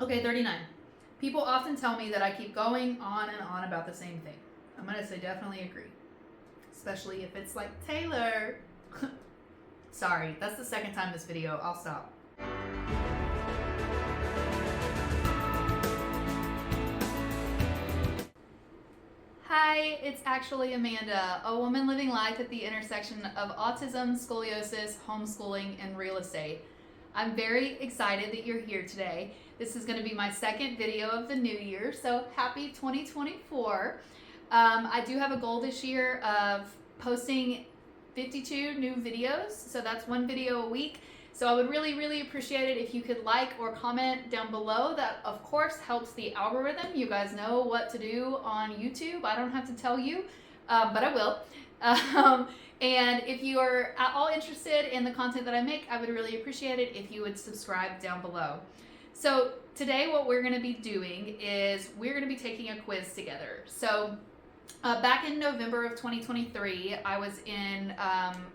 Okay, 39. People often tell me that I keep going on and on about the same thing. I'm going to say definitely agree. Especially if it's like, Taylor. Sorry, that's the second time this video. I'll stop. Hi, it's actually Amanda, a woman living life at the intersection of autism, scoliosis, homeschooling, and real estate. I'm very excited that you're here today. This is going to be my second video of the new year, so happy 2024. I do have a goal this year of posting 52 new videos, so that's one video a week. So I would really appreciate it if you could like or comment down below. That of course helps the algorithm. You guys know what to do on YouTube. I don't have to tell you, but I will. And if you are at all interested in the content that I make, I would really appreciate it if you would subscribe down below. So today what we're going to be doing is we're going to be taking a quiz together. So back in November of 2023, I was in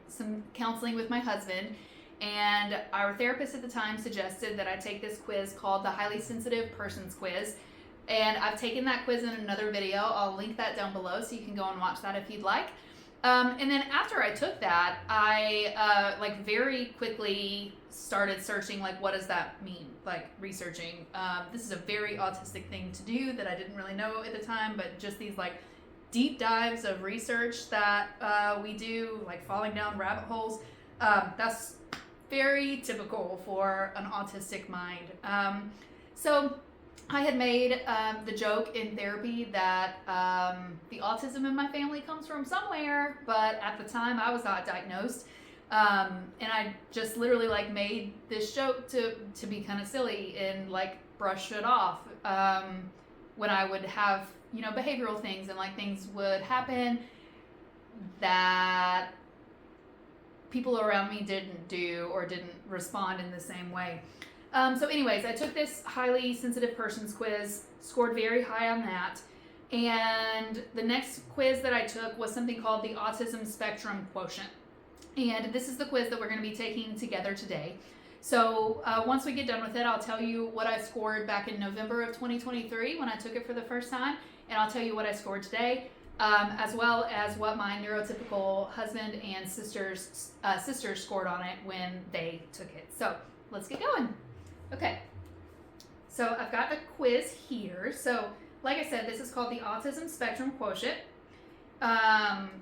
some counseling with my husband, and our therapist at the time suggested that I take this quiz called the Highly Sensitive Persons Quiz. And I've taken that quiz in another video. I'll link that down below so you can go and watch that if you'd like. And then after I took that, I very quickly started searching, like, what does that mean? Like, researching. This is a very autistic thing to do that I didn't really know at the time, but just these like deep dives of research that we do, like falling down rabbit holes. That's very typical for an autistic mind. So I had made the joke in therapy that the autism in my family comes from somewhere, but at the time I was not diagnosed. And I just literally like made this joke to be kind of silly and like brush it off when I would have, you know, behavioral things and like things would happen that people around me didn't do or didn't respond in the same way. So anyways, I took this highly sensitive persons quiz, scored very high on that. And the next quiz that I took was something called the Autism Spectrum Quotient. And this is the quiz that we're going to be taking together today. So once we get done with it, I'll tell you what I scored back in November of 2023 when I took it for the first time. And I'll tell you what I scored today, as well as what my neurotypical husband and sisters scored on it when they took it. So let's get going. Okay, so I've got the quiz here. So like I said, this is called the Autism Spectrum Quotient.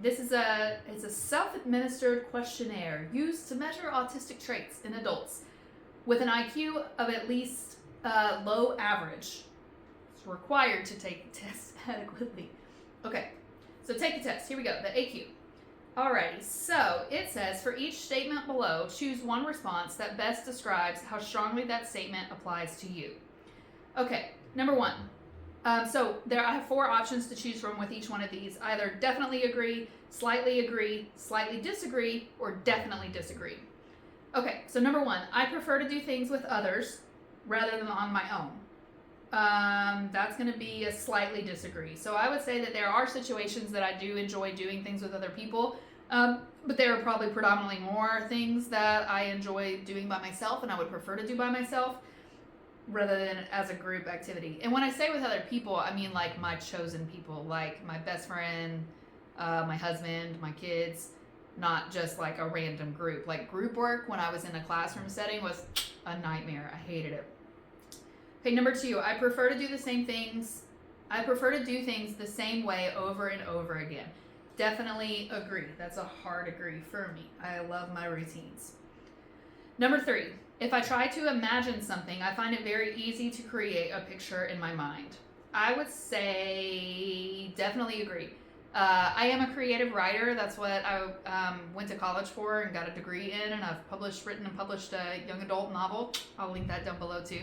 It's a self-administered questionnaire used to measure autistic traits in adults with an IQ of at least low average. It's required to take the test adequately. Okay, so take the test. Here we go, the AQ. Alrighty, so it says for each statement below, choose one response that best describes how strongly that statement applies to you. Okay, number one. So I have four options to choose from with each one of these. Either definitely agree, slightly disagree, or definitely disagree. Okay, so number one, I prefer to do things with others rather than on my own. That's going to be a slightly disagree. So I would say that there are situations that I do enjoy doing things with other people, but there are probably predominantly more things that I enjoy doing by myself and I would prefer to do by myself rather than as a group activity. And when I say with other people, I mean like my chosen people, like my best friend, my husband, my kids, not just like a random group. Like group work when I was in a classroom setting was a nightmare. I hated it. Okay, number two, I prefer to do the same things. I prefer to do things the same way over and over again. Definitely agree. That's a hard agree for me. I love my routines. Number three, if I try to imagine something, I find it very easy to create a picture in my mind. I would say definitely agree. I am a creative writer. That's what I went to college for and got a degree in, and I've written and published a young adult novel. I'll link that down below too.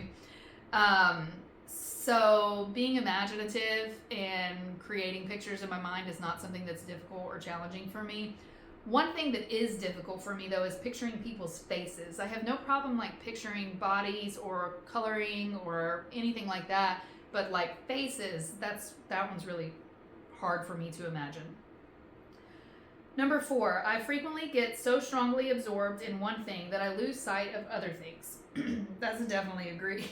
So being imaginative and creating pictures in my mind is not something that's difficult or challenging for me. One thing that is difficult for me though is picturing people's faces. I have no problem like picturing bodies or coloring or anything like that, but like faces, that one's really hard for me to imagine. Number four, I frequently get so strongly absorbed in one thing that I lose sight of other things. That's definitely agree.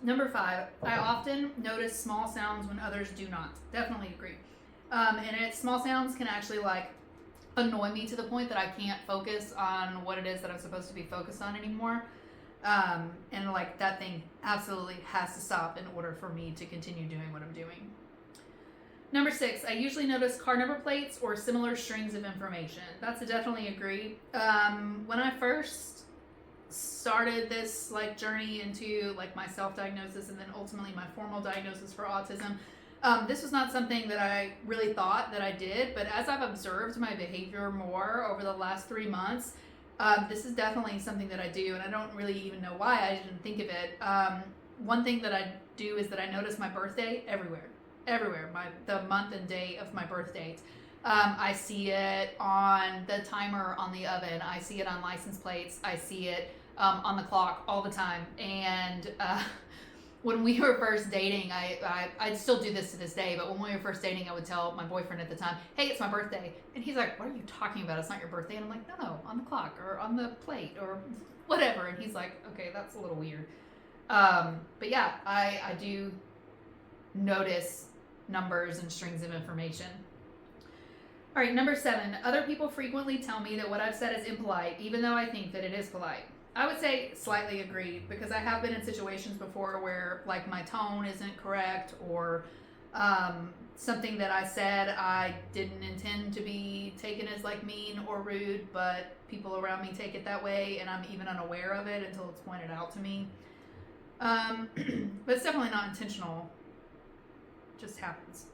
Number 5, I often notice small sounds when others do not. Definitely agree. Small sounds can actually like annoy me to the point that I can't focus on what it is that I'm supposed to be focused on anymore. And like that thing absolutely has to stop in order for me to continue doing what I'm doing. Number 6, I usually notice car number plates or similar strings of information. That's a definitely agree. When I first started this like journey into like my self-diagnosis and then ultimately my formal diagnosis for autism, this was not something that I really thought that I did, but as I've observed my behavior more over the last 3 months, this is definitely something that I do, and I don't really even know why I didn't think of it. One thing that I do is that I notice my birthday everywhere, the month and day of my birth date. I see it on the timer on the oven. I see it on license plates. I see it on the clock all the time. And when we were first dating, I still do this to this day, but when we were first dating, I would tell my boyfriend at the time, hey, it's my birthday. And he's like, what are you talking about? It's not your birthday. And I'm like, no, on the clock or on the plate or whatever. And he's like, okay, that's a little weird. But yeah, I do notice numbers and strings of information. All right, number 7, other people frequently tell me that what I've said is impolite, even though I think that it is polite. I would say slightly agree, because I have been in situations before where like my tone isn't correct, or something that I said I didn't intend to be taken as like mean or rude, but people around me take it that way, and I'm even unaware of it until it's pointed out to me. But it's definitely not intentional. It just happens.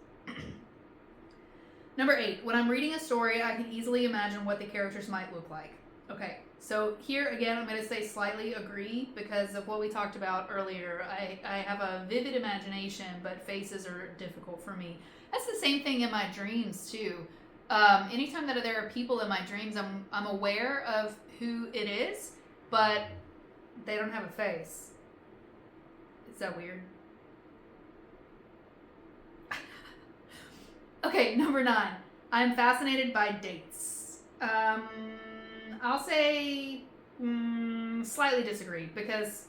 Number 8, when I'm reading a story, I can easily imagine what the characters might look like. Okay, so here again, I'm going to say slightly agree because of what we talked about earlier. I have a vivid imagination, but faces are difficult for me. That's the same thing in my dreams too. Anytime that there are people in my dreams, I'm aware of who it is, but they don't have a face. Is that weird? Okay, number 9. I'm fascinated by dates. I'll say slightly disagree, because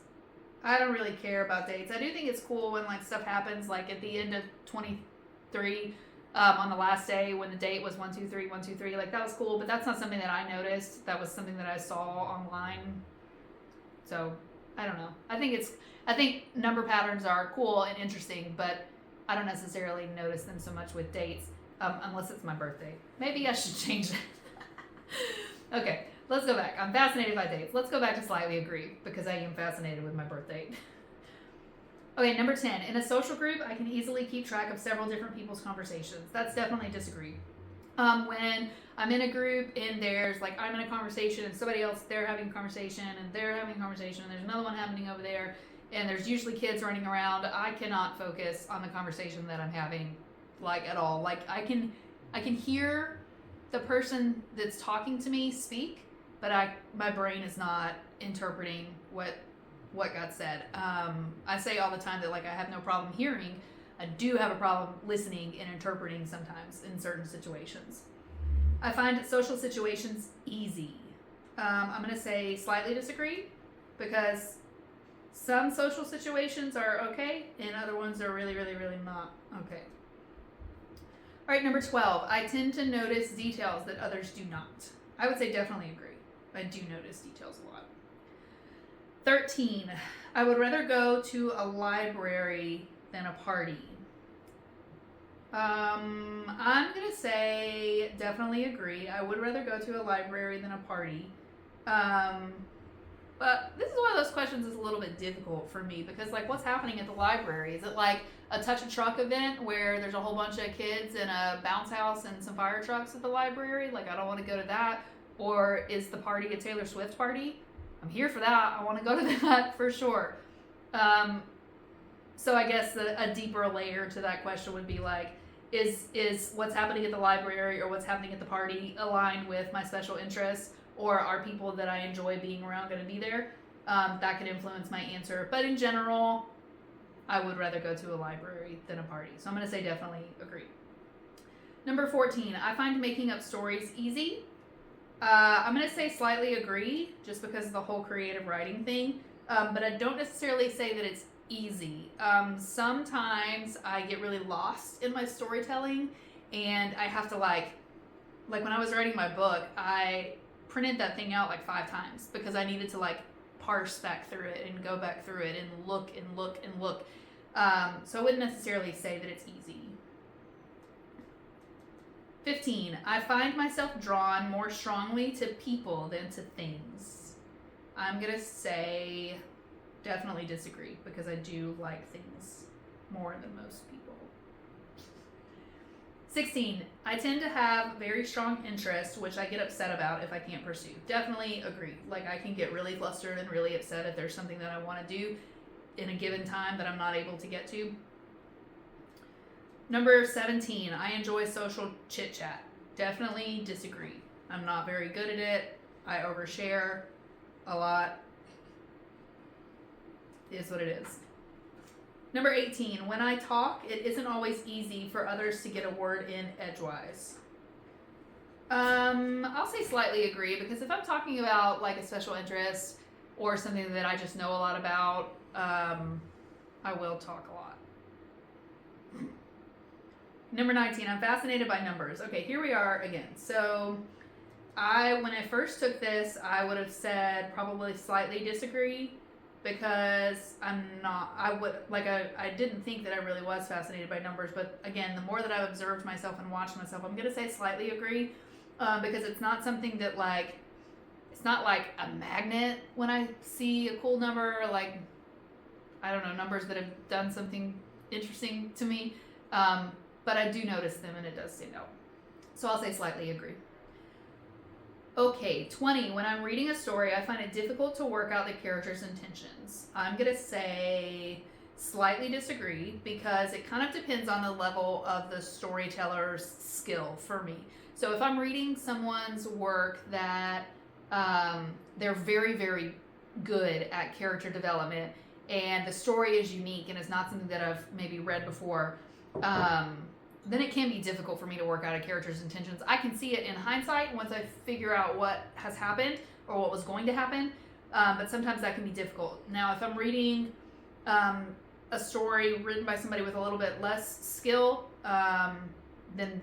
I don't really care about dates. I do think it's cool when like stuff happens, like at the end of 23, on the last day when the date was 123, 123. Like that was cool, but that's not something that I noticed. That was something that I saw online. So I don't know. I think number patterns are cool and interesting, but I don't necessarily notice them so much with dates, unless it's my birthday. Maybe I should change that. Okay, let's go back. I'm fascinated by dates. Let's go back to slightly agree, because I am fascinated with my birth date. Okay, number 10. In a social group, I can easily keep track of several different people's conversations. That's definitely disagree. When I'm in a group and there's like, I'm in a conversation and somebody else, they're having a conversation and they're having a conversation and there's another one happening over there, and there's usually kids running around, I cannot focus on the conversation that I'm having like at all. Like I can hear the person that's talking to me speak, but my brain is not interpreting what got said. I say all the time that like I have no problem hearing. I do have a problem listening and interpreting sometimes in certain situations. I find social situations easy. I'm going to say slightly disagree, because some social situations are okay and other ones are really, really, really not okay. All right, number 12. I tend to notice details that others do not. I would say definitely agree. I do notice details a lot. 13. I would rather go to a library than a party. I'm going to say definitely agree. I would rather go to a library than a party. But this is one of those questions that's a little bit difficult for me, because like what's happening at the library? Is it like a touch a truck event where there's a whole bunch of kids in a bounce house and some fire trucks at the library? Like I don't want to go to that. Or is the party a Taylor Swift party? I'm here for that. I want to go to that for sure. So I guess a deeper layer to that question would be like, is what's happening at the library or what's happening at the party aligned with my special interests? Or are people that I enjoy being around going to be there? That could influence my answer. But in general, I would rather go to a library than a party. So I'm going to say definitely agree. Number 14, I find making up stories easy. I'm going to say slightly agree, just because of the whole creative writing thing. But I don't necessarily say that it's easy. Sometimes I get really lost in my storytelling, and I have to like when I was writing my book, I printed that thing out like 5 times because I needed to like parse back through it and go back through it and look and look and look. So I wouldn't necessarily say that it's easy. 15, I find myself drawn more strongly to people than to things. I'm going to say definitely disagree because I do like things more than most people. 16, I tend to have very strong interest, which I get upset about if I can't pursue. Definitely agree. Like, I can get really flustered and really upset if there's something that I want to do in a given time that I'm not able to get to. Number 17, I enjoy social chit chat. Definitely disagree. I'm not very good at it. I overshare a lot. Is what it is. Number 18, when I talk, it isn't always easy for others to get a word in edgewise. I'll say slightly agree, because if I'm talking about like a special interest or something that I just know a lot about, I will talk a lot. Number 19, I'm fascinated by numbers. Okay, here we are again. So when I first took this, I would have said probably slightly disagree, because I didn't think that I really was fascinated by numbers, but again, the more that I've observed myself and watched myself, I'm going to say slightly agree, because it's not something that it's not like a magnet when I see a cool number, like, I don't know, numbers that have done something interesting to me, but I do notice them and it does stand out. So I'll say slightly agree. Okay, 20, when I'm reading a story, I find it difficult to work out the character's intentions. I'm going to say slightly disagree, because it kind of depends on the level of the storyteller's skill for me. So if I'm reading someone's work that they're very, very good at character development, and the story is unique and is not something that I've maybe read before, then it can be difficult for me to work out a character's intentions. I can see it in hindsight once I figure out what has happened or what was going to happen, but sometimes that can be difficult. Now, if I'm reading a story written by somebody with a little bit less skill, then,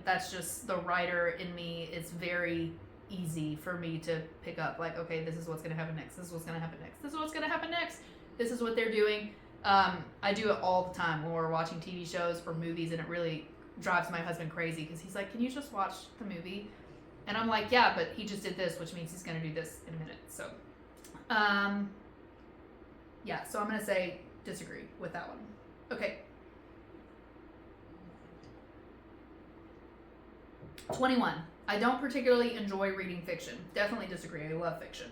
that's just the writer in me. It's very easy for me to pick up, like, okay, this is what's going to happen next, this is what's going to happen next, this is what's going to happen next, this is what they're doing. I do it all the time when we're watching TV shows or movies, and it really drives my husband crazy, because he's like, can you just watch the movie? And I'm like, yeah, but he just did this, which means he's going to do this in a minute. So, so I'm going to say disagree with that one. Okay. 21. I don't particularly enjoy reading fiction. Definitely disagree. I love fiction.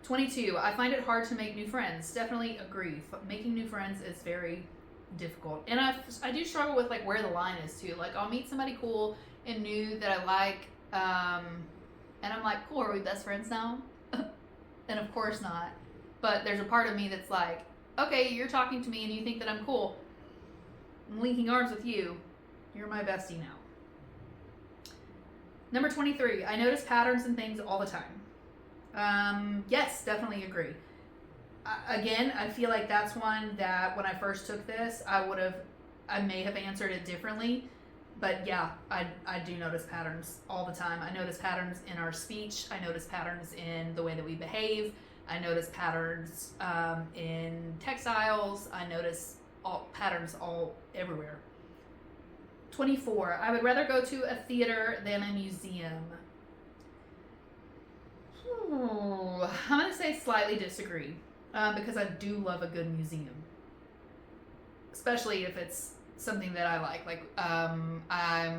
22, I find it hard to make new friends. Definitely agree. Making new friends is very difficult. And I do struggle with, like, where the line is, too. Like, I'll meet somebody cool and new that I like, and I'm like, cool, are we best friends now? And of course not. But there's a part of me that's like, okay, you're talking to me and you think that I'm cool. I'm linking arms with you. You're my bestie now. Number 23, I notice patterns in things all the time. Yes, definitely agree. Again, I feel like that's one that when I first took this, I may have answered it differently, but yeah, I do notice patterns all the time. I notice patterns in our speech. I notice patterns in the way that we behave. I notice patterns in textiles. I notice patterns everywhere. 24, I would rather go to a theater than a museum. I'm going to say slightly disagree, because I do love a good museum, especially if it's something that I like. Like, I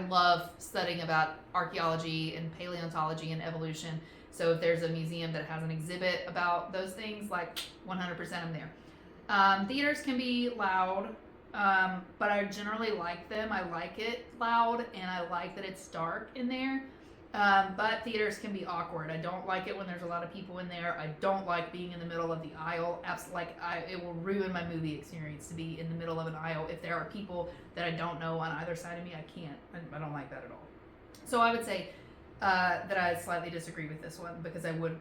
love studying about archaeology and paleontology and evolution. So if there's a museum that has an exhibit about those things, like 100% I'm there. Theaters can be loud, but I generally like them. I like it loud, and I like that it's dark in there. But theaters can be awkward. I don't like it when there's a lot of people in there. I don't like being in the middle of the aisle. It will ruin my movie experience to be in the middle of an aisle. If there are people that I don't know on either side of me, I can't. I don't like that at all. So I would say that I slightly disagree with this one, because I would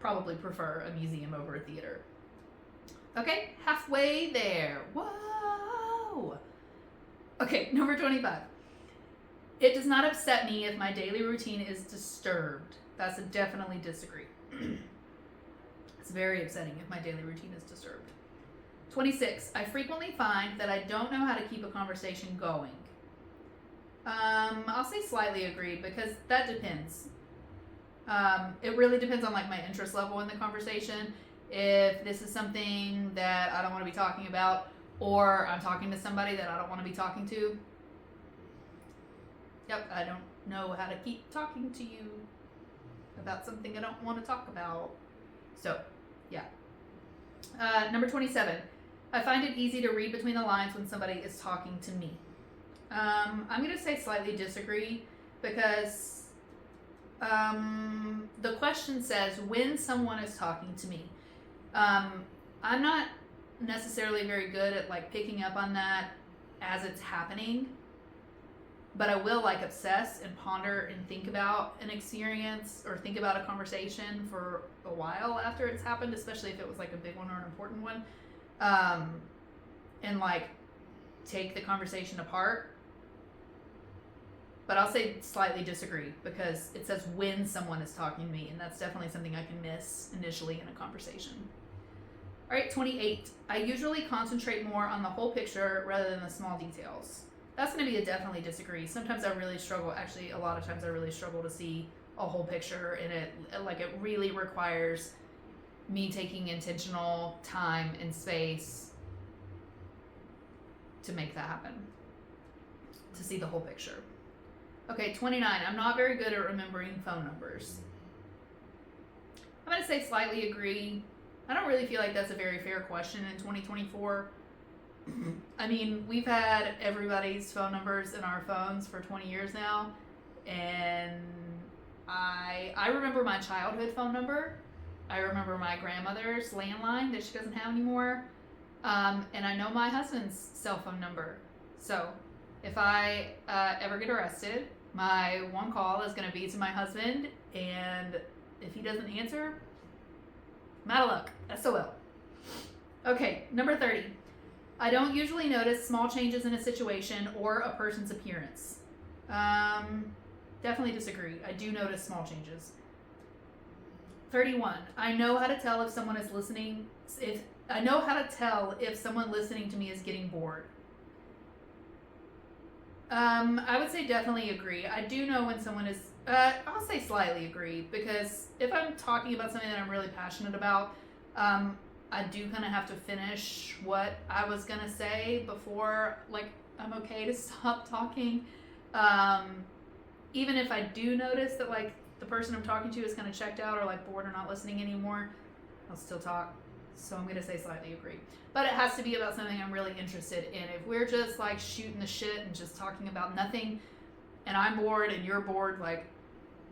probably prefer a museum over a theater. Okay, halfway there. Whoa. Okay, number 25. It does not upset me if my daily routine is disturbed. That's a definitely disagree. It's very upsetting if my daily routine is disturbed. 26. I frequently find that I don't know how to keep a conversation going. I'll say slightly agree because that depends. It really depends on like my interest level in the conversation. If this is something that I don't want to be talking about, or I'm talking to somebody that I don't want to be talking to, yep, I don't know how to keep talking to you about something I don't want to talk about. So, yeah. Number 27. I find it easy to read between the lines when somebody is talking to me. I'm going to say slightly disagree because the question says when someone is talking to me. I'm not necessarily very good at like picking up on that as it's happening, but I will like obsess and ponder and think about an experience or think about a conversation for a while after it's happened, especially if it was like a big one or an important one, and like take the conversation apart. But I'll say slightly disagree because it says when someone is talking to me, and that's definitely something I can miss initially in a conversation. All right, 28. I usually concentrate more on the whole picture rather than the small details. That's going to be a definitely disagree. Sometimes I really struggle, actually a lot of times I really struggle to see a whole picture, and it really requires me taking intentional time and space to make that happen, to see the whole picture. Okay, 29. I'm not very good at remembering phone numbers. I'm going to say slightly agree. I don't really feel like that's a very fair question in 2024. I mean, we've had everybody's phone numbers in our phones for 20 years now, and I remember my childhood phone number. I remember my grandmother's landline that she doesn't have anymore, and I know my husband's cell phone number. So if I ever get arrested, my one call is going to be to my husband, and if he doesn't answer, I'm out of luck. SOL. Okay, number 30. I don't usually notice small changes in a situation or a person's appearance. Definitely disagree. I do notice small changes. 31. I know how to tell if someone is listening. I know how to tell if someone listening to me is getting bored. I would say definitely agree. I do know when someone is, I'll say slightly agree, because if I'm talking about something that I'm really passionate about, I do kind of have to finish what I was going to say before, like, I'm okay to stop talking. Even if I do notice that, like, the person I'm talking to is kind of checked out or, like, bored or not listening anymore, I'll still talk. So I'm going to say slightly agree. But it has to be about something I'm really interested in. If we're just, like, shooting the shit and just talking about nothing, and I'm bored and you're bored, like,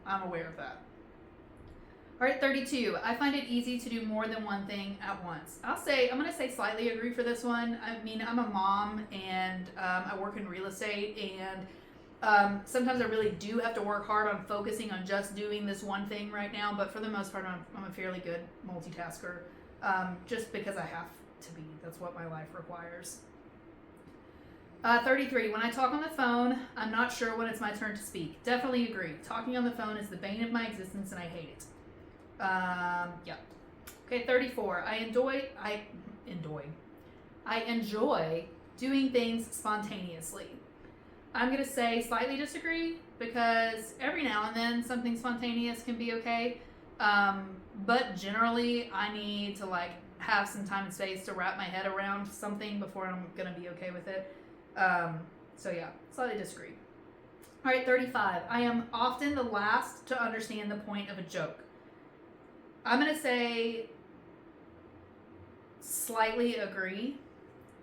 I'm aware of that. All right, 32. I find it easy to do more than one thing at once. I'm going to say slightly agree for this one. I mean, I'm a mom, and I work in real estate, and sometimes I really do have to work hard on focusing on just doing this one thing right now, but for the most part, I'm a fairly good multitasker, just because I have to be. That's what my life requires. 33. When I talk on the phone, I'm not sure when it's my turn to speak. Definitely agree. Talking on the phone is the bane of my existence, and I hate it. Yeah. Okay, 34. I enjoy doing things spontaneously. I'm going to say slightly disagree because every now and then something spontaneous can be okay. But generally I need to like have some time and space to wrap my head around something before I'm going to be okay with it. So yeah, slightly disagree. All right, 35. I am often the last to understand the point of a joke. I'm going to say slightly agree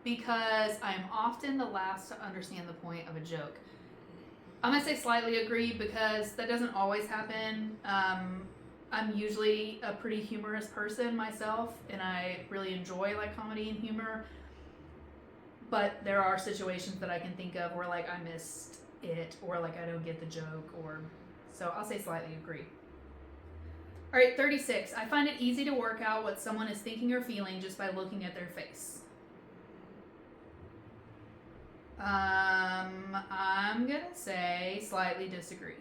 because I'm often the last to understand the point of a joke. I'm going to say slightly agree because that doesn't always happen. I'm usually a pretty humorous person myself, and I really enjoy like comedy and humor. But there are situations that I can think of where like I missed it or like I don't get the joke, or so I'll say slightly agree. All right, 36. I find it easy to work out what someone is thinking or feeling just by looking at their face. I'm going to say slightly disagree.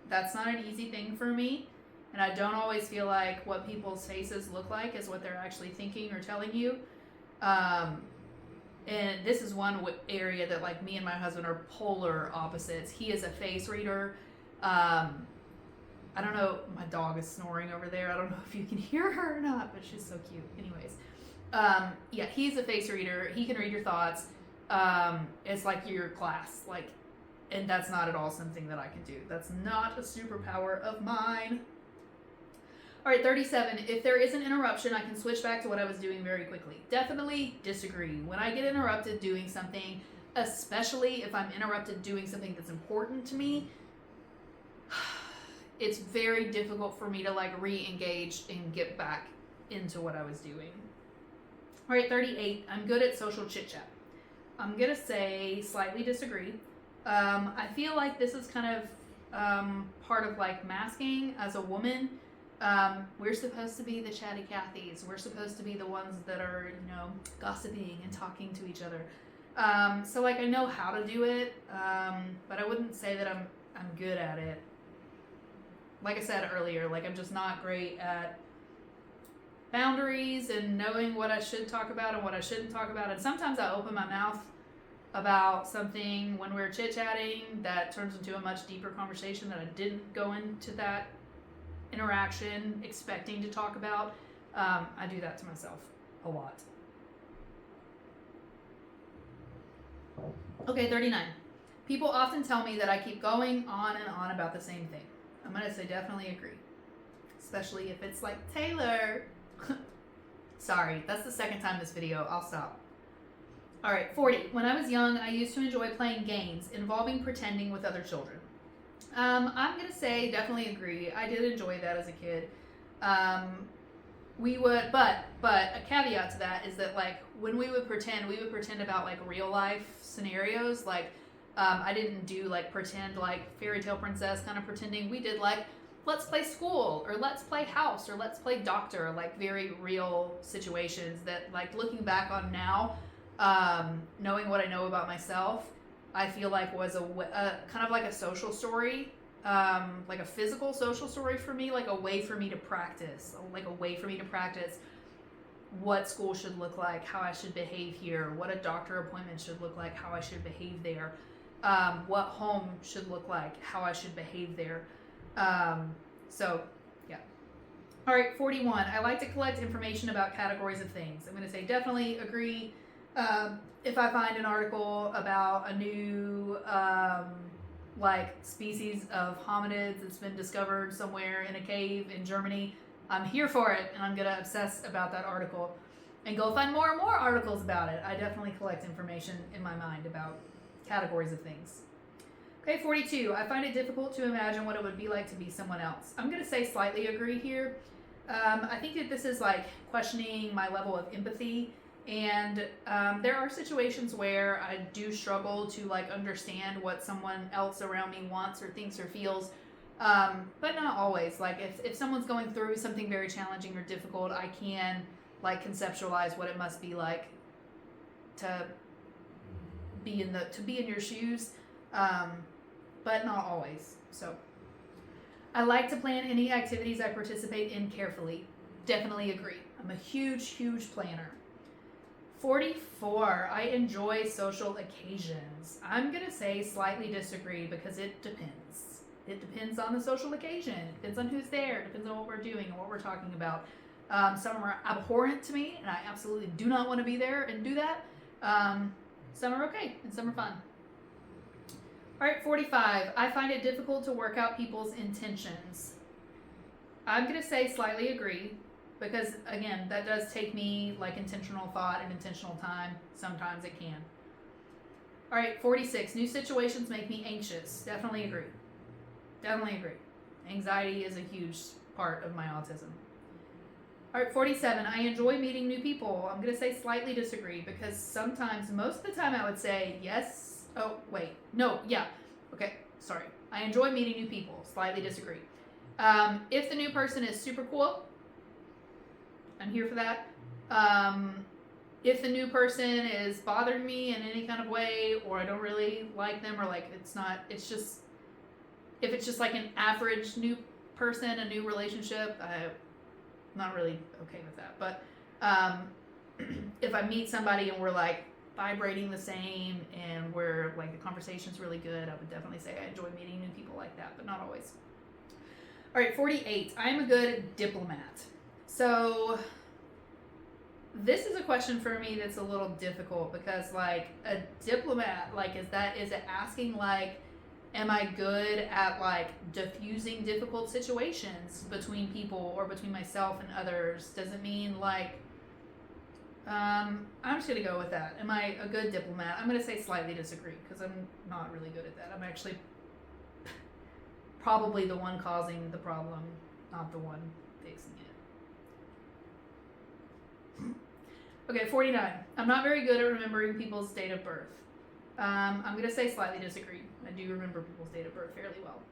That's not an easy thing for me, and I don't always feel like what people's faces look like is what they're actually thinking or telling you. And this is one area that, like, me and my husband are polar opposites. He is a face reader. I don't know, my dog is snoring over there. I don't know if you can hear her or not, but she's so cute. Anyways, yeah, he's a face reader. He can read your thoughts. It's like your class, like, and that's not at all something that I can do. That's not a superpower of mine. All right, 37. If there is an interruption, I can switch back to what I was doing very quickly. Definitely disagree. When I get interrupted doing something, especially if I'm interrupted doing something that's important to me, it's very difficult for me to like re-engage and get back into what I was doing. All right, 38. I'm good at social chit chat. I'm gonna say slightly disagree. I feel like this is kind of part of like masking as a woman. We're supposed to be the chatty Cathys. We're supposed to be the ones that are, you know, gossiping and talking to each other. So like I know how to do it, but I wouldn't say that I'm good at it. Like I said earlier, like I'm just not great at boundaries and knowing what I should talk about and what I shouldn't talk about. And sometimes I open my mouth about something when we're chit-chatting that turns into a much deeper conversation that I didn't go into that interaction expecting to talk about. I do that to myself a lot. Okay, 39. People often tell me that I keep going on and on about the same thing. I'm going to say definitely agree. Especially if it's like, Taylor. Sorry, that's the second time this video. I'll stop. All right, 40. When I was young, I used to enjoy playing games involving pretending with other children. I'm going to say definitely agree. I did enjoy that as a kid. We would, but a caveat to that is that like when we would pretend about like real life scenarios. Like I didn't do like pretend like fairy tale princess kind of pretending. We did like, let's play school or let's play house or let's play doctor, like very real situations that like looking back on now, knowing what I know about myself, I feel like was a kind of like a social story, like a physical social story for me, like a way for me to practice, what school should look like, how I should behave here, what a doctor appointment should look like, how I should behave there, what home should look like, how I should behave there. So, yeah. All right, 41. I like to collect information about categories of things. I'm going to say definitely agree. If I find an article about a new like species of hominids that's been discovered somewhere in a cave in Germany, I'm here for it, and I'm gonna obsess about that article and go find more and more articles about it. I definitely collect information in my mind about categories of things. Okay, 42. I find it difficult to imagine what it would be like to be someone else. I'm gonna say slightly agree here. I think that this is like questioning my level of empathy. And there are situations where I do struggle to like understand what someone else around me wants or thinks or feels, but not always. Like if someone's going through something very challenging or difficult, I can like conceptualize what it must be like to be in your shoes, but not always. So I like to plan any activities I participate in carefully. Definitely agree. I'm a huge planner. 44. I enjoy social occasions. I'm going to say slightly disagree because it depends. It depends on the social occasion. It depends on who's there. It depends on what we're doing and what we're talking about. Some are abhorrent to me, and I absolutely do not want to be there and do that. Some are okay, and some are fun. All right, 45. I find it difficult to work out people's intentions. I'm going to say slightly agree. Because, again, that does take me, like, intentional thought and intentional time. Sometimes it can. All right, 46. New situations make me anxious. Definitely agree. Anxiety is a huge part of my autism. All right, 47. I enjoy meeting new people. I'm going to say slightly disagree because sometimes, most of the time I would say yes. Oh, wait. No, yeah. Okay, sorry. I enjoy meeting new people. Slightly disagree. If the new person is super cool, I'm here for that. If the new person is bothering me in any kind of way, or I don't really like them, or like if it's just like an average new person, a new relationship, I'm not really okay with that. But if I meet somebody and we're like vibrating the same and we're like the conversation's really good, I would definitely say I enjoy meeting new people like that, but not always. All right, 48. I am a good diplomat. So this is a question for me that's a little difficult because like a diplomat, like is it asking like, am I good at like diffusing difficult situations between people or between myself and others? Does it mean like, I'm just going to go with that. Am I a good diplomat? I'm going to say slightly disagree because I'm not really good at that. I'm actually probably the one causing the problem, not the one fixing it. Okay, 49. I'm not very good at remembering people's date of birth. I'm going to say slightly disagree. I do remember people's date of birth fairly well.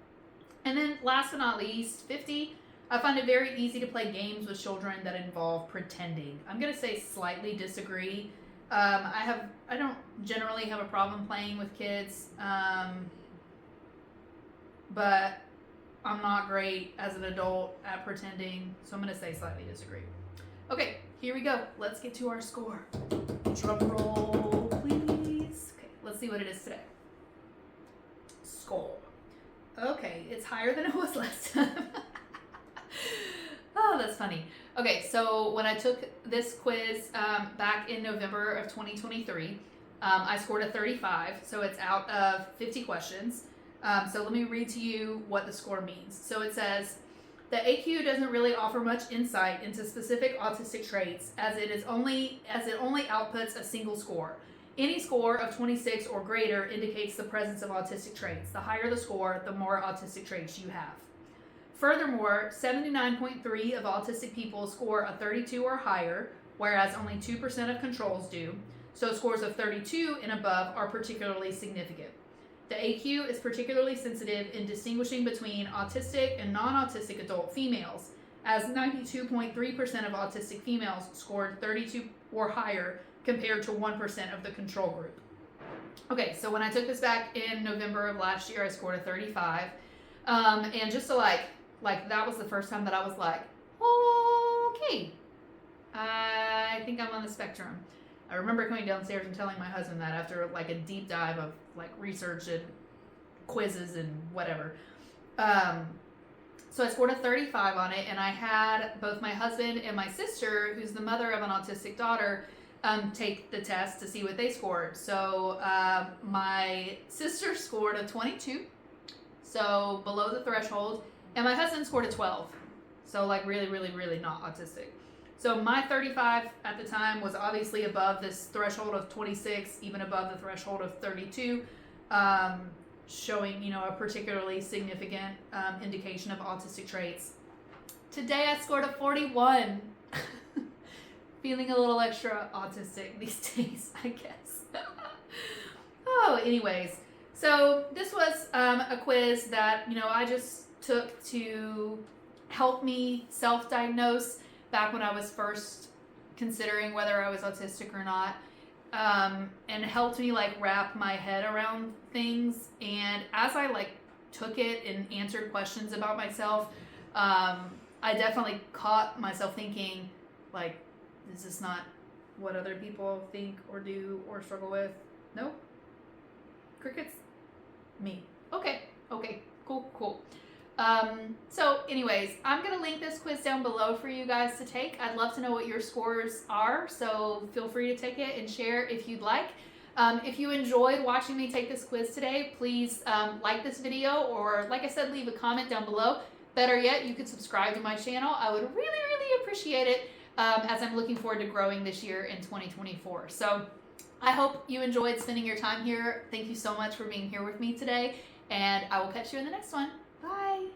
And then last but not least, 50. I find it very easy to play games with children that involve pretending. I'm going to say slightly disagree. I don't generally have a problem playing with kids, but I'm not great as an adult at pretending, so I'm going to say slightly disagree. Okay, here we go. Let's get to our score. Drum roll, please. Okay, let's see what it is today. Score. Okay, it's higher than it was last time. Oh, that's funny. Okay, so when I took this quiz back in November of 2023, I scored a 35, so it's out of 50 questions. So let me read to you what the score means. So it says, the AQ doesn't really offer much insight into specific autistic traits as it only outputs a single score. Any score of 26 or greater indicates the presence of autistic traits. The higher the score, the more autistic traits you have. Furthermore, 79.3% of autistic people score a 32 or higher, whereas only 2% of controls do. So scores of 32 and above are particularly significant. The AQ is particularly sensitive in distinguishing between autistic and non-autistic adult females, as 92.3% of autistic females scored 32 or higher compared to 1% of the control group. Okay, so when I took this back in November of last year, I scored a 35. And just to like that was the first time that I was like, okay, I think I'm on the spectrum. I remember coming downstairs and telling my husband that after like a deep dive of like research and quizzes and whatever. So I scored a 35 on it, and I had both my husband and my sister, who's the mother of an autistic daughter, take the test to see what they scored. So my sister scored a 22, so below the threshold, and my husband scored a 12, so like really, really, really not autistic. So my 35 at the time was obviously above this threshold of 26, even above the threshold of 32, showing, a particularly significant indication of autistic traits. Today I scored a 41. Feeling a little extra autistic these days, I guess. Oh, anyways. So this was a quiz that, I just took to help me self-diagnose back when I was first considering whether I was autistic or not, and helped me wrap my head around things. And as I took it and answered questions about myself, I definitely caught myself thinking is this not what other people think or do or struggle with? Nope. Crickets? Me. Okay, cool. So anyways, I'm going to link this quiz down below for you guys to take. I'd love to know what your scores are, so feel free to take it and share if you'd like. If you enjoyed watching me take this quiz today, please like this video, or like I said, leave a comment down below. Better yet, you could subscribe to my channel. I would really, really appreciate it, as I'm looking forward to growing this year in 2024. So I hope you enjoyed spending your time here. Thank you so much for being here with me today, and I will catch you in the next one. Bye.